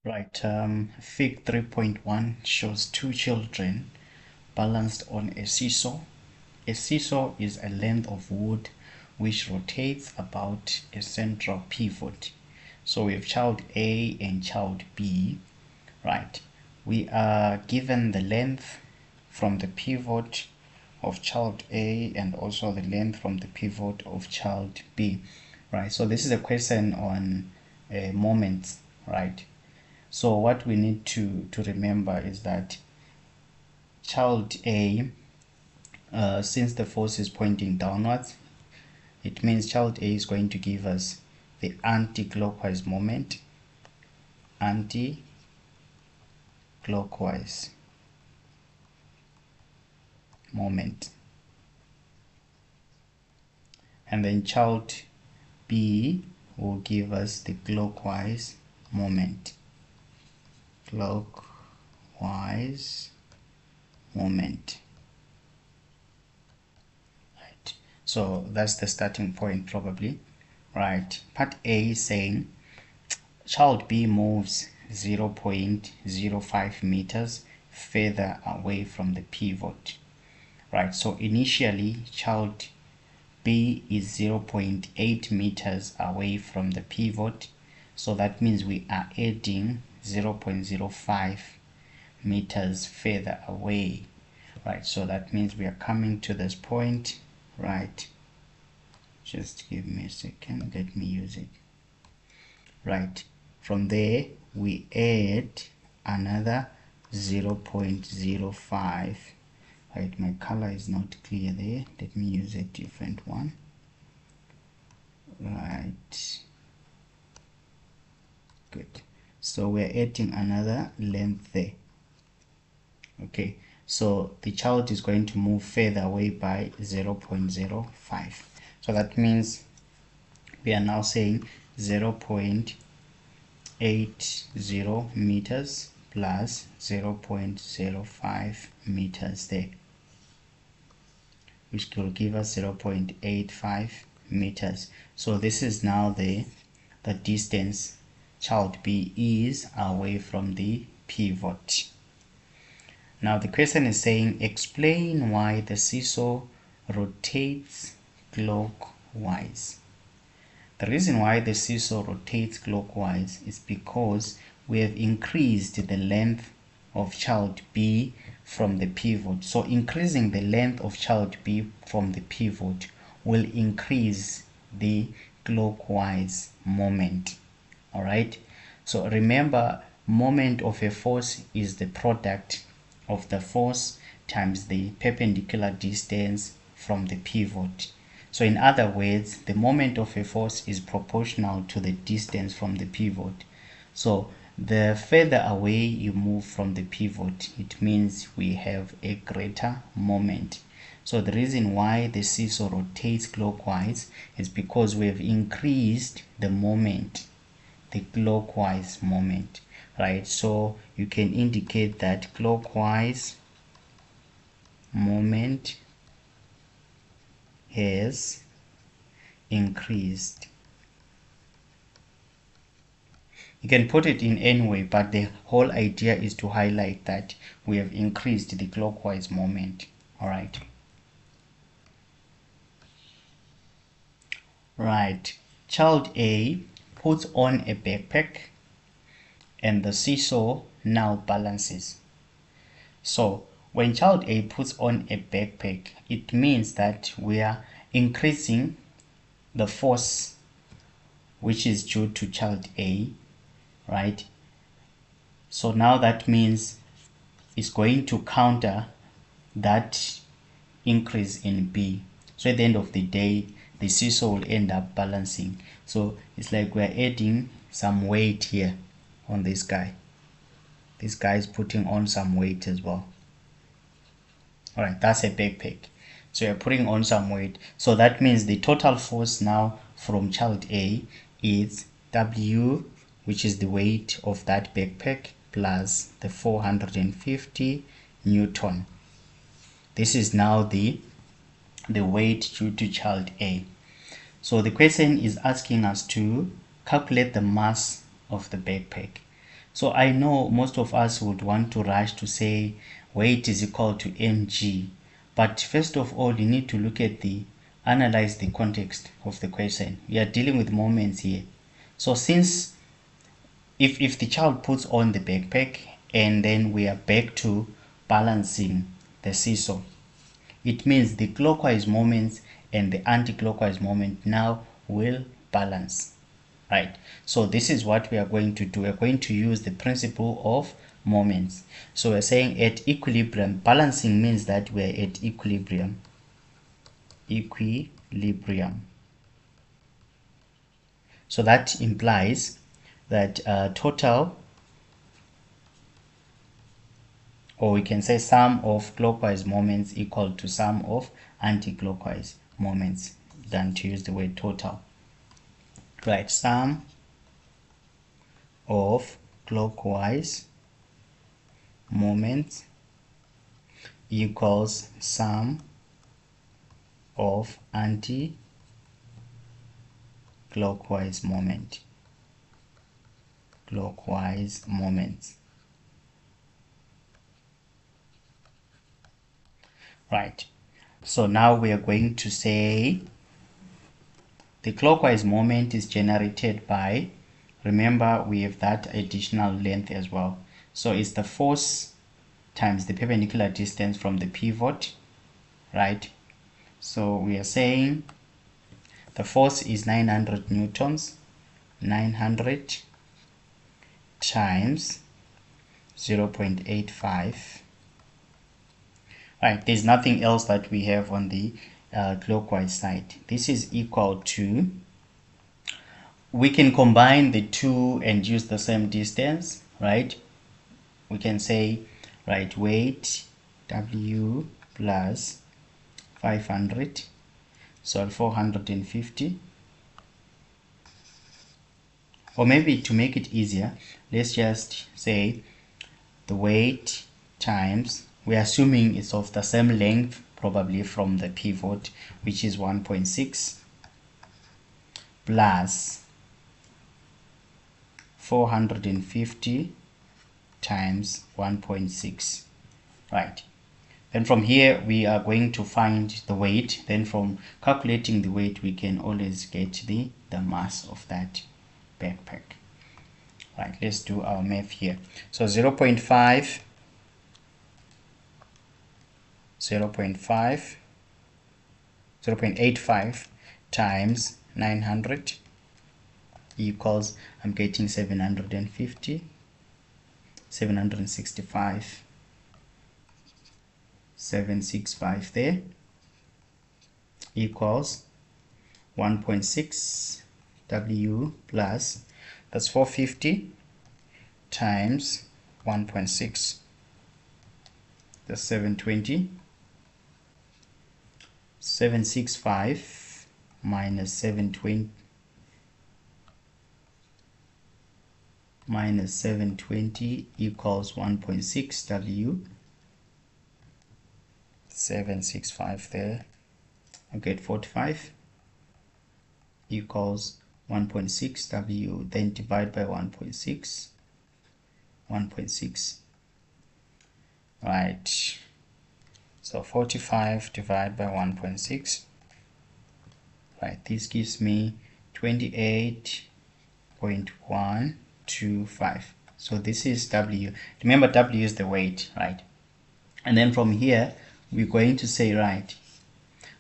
Right, Fig 3.1 shows two children balanced on a seesaw. A seesaw is a length of wood which rotates about a central pivot. So we have child A and child B, right? We are given the length from the pivot of child A and also the length from the pivot of child B, right? So this is a question on moments, right? So what we need to remember is that child A, since the force is pointing downwards, it means child A is going to give us the anti-clockwise moment. Anti-clockwise moment. And then child B will give us the clockwise moment. Clockwise moment. Right. So that's the starting point probably. Right. Part A is saying child B moves 0.05 meters further away from the pivot. Right. So initially child B is 0.8 meters away from the pivot. So that means we are adding 0.05 meters further away, right? So that means we are coming to this point, right? Just give me a second, let me use it. Right, from there we add another 0.05. right, my color is not clear there, let me use a different one. Right, good. So we're adding another length there. Okay, so the child is going to move further away by 0.05. So that means we are now saying 0.80 meters plus 0.05 meters there, which will give us 0.85 meters. So this is now the distance child B is away from the pivot. Now the question is saying explain why the seesaw rotates clockwise. The reason why the seesaw rotates clockwise is because we have increased the length of child B from the pivot. So increasing the length of child B from the pivot will increase the clockwise moment. All right. So remember, moment of a force is the product of the force times the perpendicular distance from the pivot. So in other words, the moment of a force is proportional to the distance from the pivot. So the further away you move from the pivot, it means we have a greater moment. So the reason why the seesaw rotates clockwise is because we have increased the moment, the clockwise moment, right? So you can indicate that clockwise moment has increased. You can put it in any way, but the whole idea is to highlight that we have increased the clockwise moment. All right. Right. Child A puts on a backpack and the seesaw now balances. So when child A puts on a backpack, it means that we are increasing the force which is due to child A, right? So now that means it's going to counter that increase in B. So at the end of the day, the seesaw will end up balancing. So it's like we're adding some weight here on this guy. This guy is putting on some weight as well. All right, that's a backpack. So you're putting on some weight. So that means the total force now from child A is W, which is the weight of that backpack, plus the 450 Newton. This is now the weight due to child A. So the question is asking us to calculate the mass of the backpack. So I know most of us would want to rush to say weight is equal to mg, but first of all you need to look at analyze the context of the question. We are dealing with moments here. So since if the child puts on the backpack and then we are back to balancing the seesaw, it means the clockwise moments and the anti-clockwise moment now will balance, right? So this is what we are going to do. We're going to use the principle of moments. So we're saying at equilibrium, balancing means that we're at equilibrium. So that implies that total, or we can say sum of clockwise moments equal to sum of anti-clockwise moments, than to use the word total. Right, sum of clockwise moments equals sum of anti-clockwise moments. Right, so now we are going to say the clockwise moment is generated by, remember we have that additional length as well, so it's the force times the perpendicular distance from the pivot, right? So we are saying the force is 900 newtons, 900 times 0.85. Right, there's nothing else that we have on the clockwise side. This is equal to, we can combine the two and use the same distance, right? We can say, right, weight W plus 500, so 450. Or maybe to make it easier, let's just say the weight times, we're assuming it's of the same length probably from the pivot, which is 1.6, plus 450 times 1.6, right? And from here we are going to find the weight. Then from calculating the weight we can always get the mass of that backpack. Right, let's do our math here. So 0.85 times 900 equals, I'm getting 765 there, equals 1.6 W plus, that's 450 times 1.6, that's 720, 765 minus 720 equals 1.6 W, 765 there, I get 45 equals 1.6 W, then divide by 1.6, right? So 45 divided by 1.6, right? This gives me 28.125. So this is W. Remember, W is the weight, right? And then from here we're going to say, right,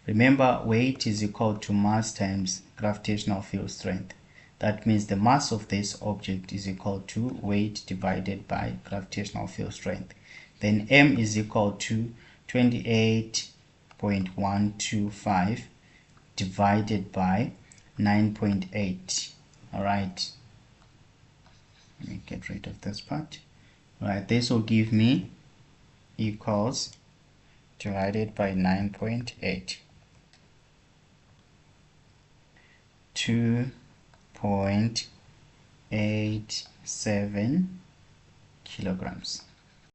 remember weight is equal to mass times gravitational field strength. That means the mass of this object is equal to weight divided by gravitational field strength. Then M is equal to 28.125 divided by 9.8. all right, let me get rid of this part. All right, this will give me equals divided by 9.8, 2.87 kilograms.